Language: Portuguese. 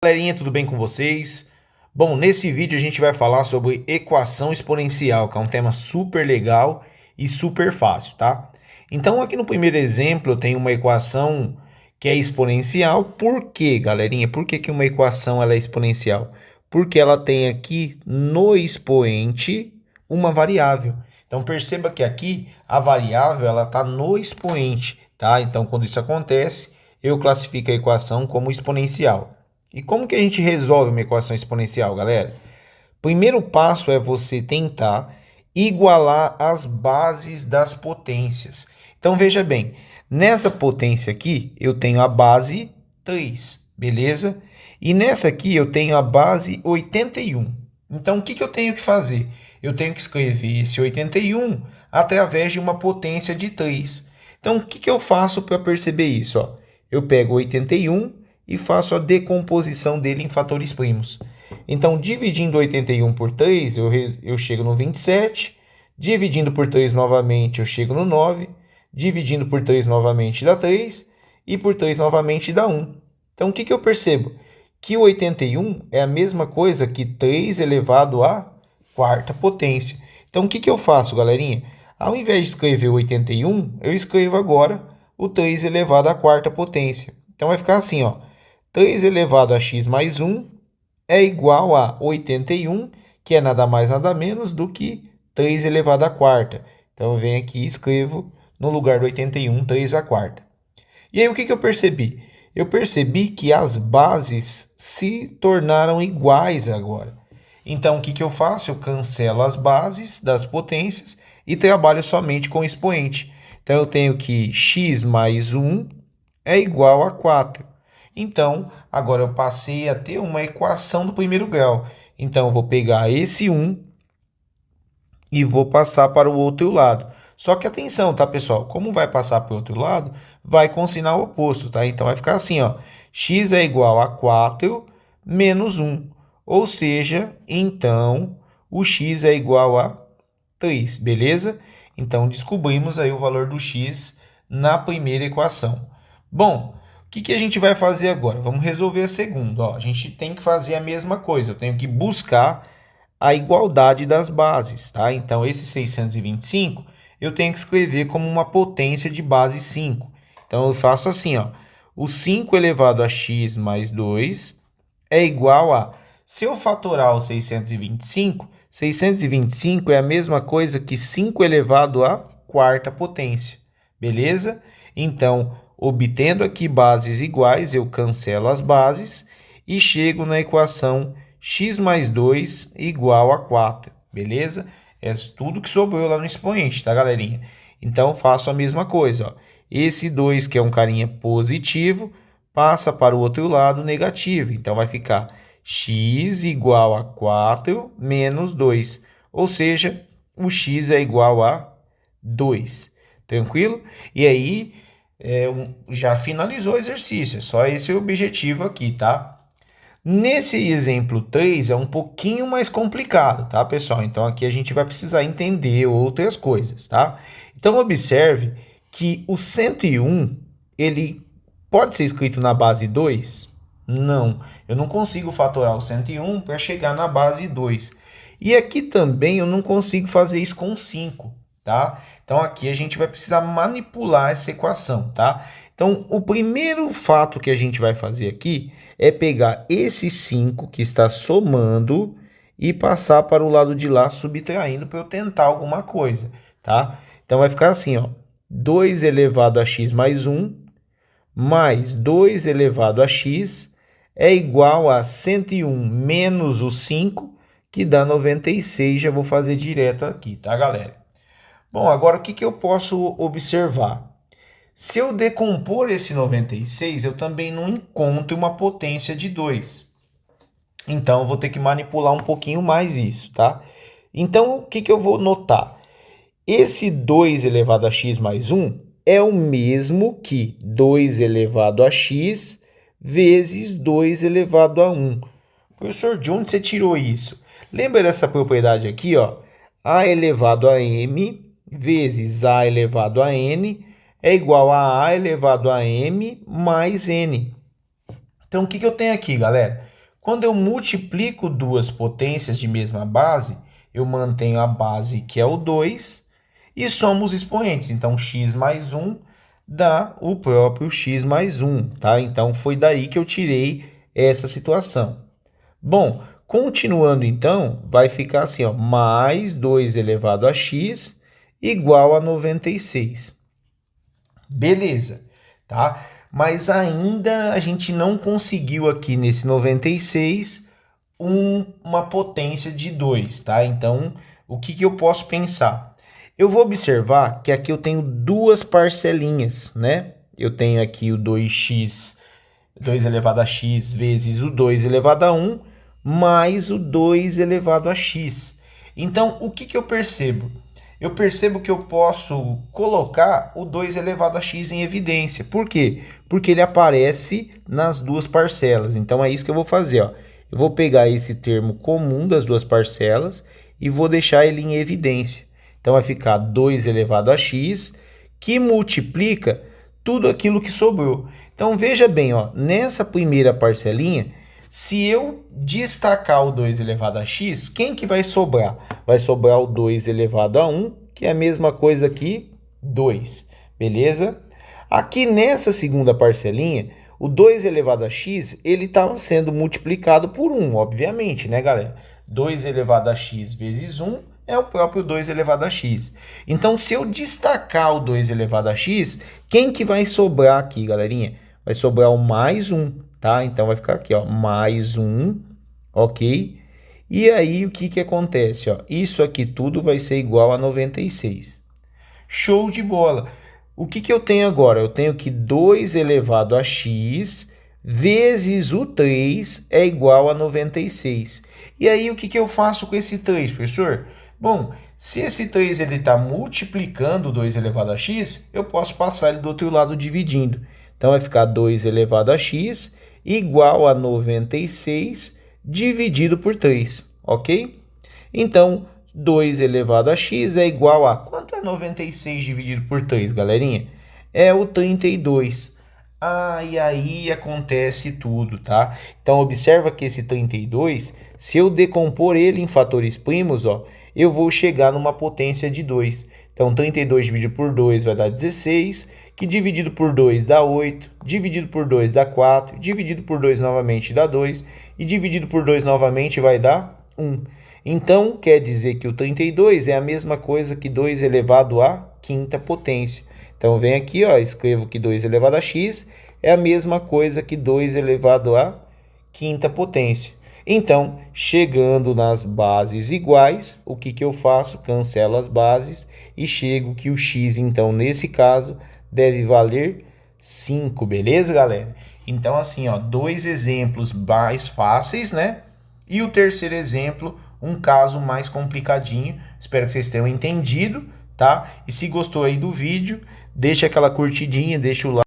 Galerinha, tudo bem com vocês? Bom, nesse vídeo a gente vai falar sobre equação exponencial, que é um tema super legal e super fácil, tá? Então, aqui no primeiro exemplo, eu tenho uma equação que é exponencial. Por quê, galerinha? Por que uma equação ela é exponencial? Porque ela tem aqui no expoente uma variável. Então, perceba que aqui a variável ela está no expoente, tá? Então, quando isso acontece, eu classifico a equação como exponencial. E como que a gente resolve uma equação exponencial, galera? Primeiro passo é você tentar igualar as bases das potências. Então veja bem, nessa potência aqui eu tenho a base 3, beleza? E nessa aqui eu tenho a base 81. Então o que eu tenho que fazer? Eu tenho que escrever esse 81 através de uma potência de 3. Então o que eu faço para perceber isso? Ó? Eu pego 81 e faço a decomposição dele em fatores primos. Então, dividindo 81 por 3, eu chego no 27. Dividindo por 3 novamente, eu chego no 9. Dividindo por 3 novamente dá 3. E por 3 novamente dá 1. Então, o que eu percebo? Que o 81 é a mesma coisa que 3 elevado à quarta potência. Então, o que eu faço, galerinha? Ao invés de escrever o 81, eu escrevo agora o 3 elevado à quarta potência. Então, vai ficar assim, ó. 3 elevado a x mais 1 é igual a 81, que é nada mais nada menos do que 3 elevado à quarta. Então, eu venho aqui e escrevo no lugar do 81, 3 à quarta. E aí, o que eu percebi? Eu percebi que as bases se tornaram iguais agora. Então, o que eu faço? Eu cancelo as bases das potências e trabalho somente com o expoente. Então, eu tenho que x mais 1 é igual a 4. Então, agora eu passei a ter uma equação do primeiro grau. Então, eu vou pegar esse 1 e vou passar para o outro lado. Só que atenção, tá, pessoal? Como vai passar para o outro lado, vai com sinal oposto, tá? Então, vai ficar assim, ó. X é igual a 4 menos 1. Ou seja, então, o x é igual a 3, beleza? Então, descobrimos aí o valor do x na primeira equação. Bom, o que a gente vai fazer agora? Vamos resolver a segunda. Ó, a gente tem que fazer a mesma coisa. Eu tenho que buscar a igualdade das bases, tá? Então, esse 625 eu tenho que escrever como uma potência de base 5. Então, eu faço assim, ó. O 5 elevado a x mais 2 é igual a... Se eu fatorar o 625, 625 é a mesma coisa que 5 elevado à quarta potência, beleza? Então, obtendo aqui bases iguais, eu cancelo as bases e chego na equação x mais 2 igual a 4, beleza? É tudo que sobrou lá no expoente, tá, galerinha? Então, faço a mesma coisa, ó. Esse 2, que é um carinha positivo, passa para o outro lado negativo. Então, vai ficar x igual a 4 menos 2. Ou seja, o x é igual a 2. Tranquilo? E aí, já finalizou o exercício. É só esse o objetivo aqui, tá? Nesse exemplo 3 é um pouquinho mais complicado, tá, pessoal? Então, aqui a gente vai precisar entender outras coisas, tá? Então, observe que o 101, ele pode ser escrito na base 2? Não, eu não consigo fatorar o 101 para chegar na base 2. E aqui também eu não consigo fazer isso com 5, tá? Então, aqui a gente vai precisar manipular essa equação, tá? Então, o primeiro fato que a gente vai fazer aqui é pegar esse 5 que está somando e passar para o lado de lá subtraindo para eu tentar alguma coisa, tá? Então, vai ficar assim, ó. 2 elevado a x mais 1 mais 2 elevado a x é igual a 101 menos o 5, que dá 96. Já vou fazer direto aqui, tá, galera? Bom, agora o que eu posso observar? Se eu decompor esse 96, eu também não encontro uma potência de 2. Então, eu vou ter que manipular um pouquinho mais isso, tá? Então, o que eu vou notar? Esse 2 elevado a x mais 1 é o mesmo que 2 elevado a x vezes 2 elevado a 1. Professor, de onde você tirou isso? Lembra dessa propriedade aqui, ó? A elevado a m vezes a elevado a n é igual a elevado a m mais n. Então, o que eu tenho aqui, galera? Quando eu multiplico duas potências de mesma base, eu mantenho a base, que é o 2, e somo os expoentes. Então, x mais 1 dá o próprio x mais 1, tá? Então, foi daí que eu tirei essa situação. Bom, continuando então, vai ficar assim, ó, mais 2 elevado a x igual a 96. Beleza, tá? Mas ainda a gente não conseguiu aqui nesse 96 uma potência de 2, tá? Então, o que eu posso pensar? Eu vou observar que aqui eu tenho duas parcelinhas, né? Eu tenho aqui o 2x, 2 elevado a x vezes o 2 elevado a 1, mais o 2 elevado a x. Então, o que eu percebo? Eu percebo que eu posso colocar o 2 elevado a x em evidência. Por quê? Porque ele aparece nas duas parcelas. Então, é isso que eu vou fazer, ó. Eu vou pegar esse termo comum das duas parcelas e vou deixar ele em evidência. Então, vai ficar 2 elevado a x, que multiplica tudo aquilo que sobrou. Então, veja bem, ó, nessa primeira parcelinha, se eu destacar o 2 elevado a x, quem que vai sobrar? Vai sobrar o 2 elevado a 1, que é a mesma coisa que 2, beleza? Aqui nessa segunda parcelinha, o 2 elevado a x, ele estava sendo multiplicado por 1, obviamente, né, galera? 2 elevado a x vezes 1 é o próprio 2 elevado a x. Então, se eu destacar o 2 elevado a x, quem que vai sobrar aqui, galerinha? Vai sobrar o mais 1, tá? Então, vai ficar aqui, ó, mais 1, ok? E aí, o que acontece, ó? Isso aqui tudo vai ser igual a 96. Show de bola! O que eu tenho agora? Eu tenho que 2 elevado a x vezes o 3 é igual a 96. E aí, o que eu faço com esse 3, professor? Bom, se esse 3 está multiplicando o 2 elevado a x, eu posso passar ele do outro lado dividindo. Então, vai ficar 2 elevado a x igual a 96 dividido por 3, ok? Então, 2 elevado a x é igual a... Quanto é 96 dividido por 3, galerinha? É o 32. E aí acontece tudo, tá? Então, observa que esse 32, se eu decompor ele em fatores primos, ó, eu vou chegar numa potência de 2. Então, 32 dividido por 2 vai dar 16, que dividido por 2 dá 8, dividido por 2 dá 4, dividido por 2 novamente dá 2, e dividido por 2 novamente vai dar 1. Então, quer dizer que o 32 é a mesma coisa que 2 elevado à quinta potência. Então, vem aqui, ó, escrevo que 2 elevado a x é a mesma coisa que 2 elevado à quinta potência. Então, chegando nas bases iguais, o que eu faço? Cancelo as bases e chego que o x, então, nesse caso, deve valer 5, beleza, galera? Então, assim, ó, dois exemplos mais fáceis, né? E o terceiro exemplo, um caso mais complicadinho. Espero que vocês tenham entendido, tá? E se gostou aí do vídeo, deixa aquela curtidinha, deixa o like.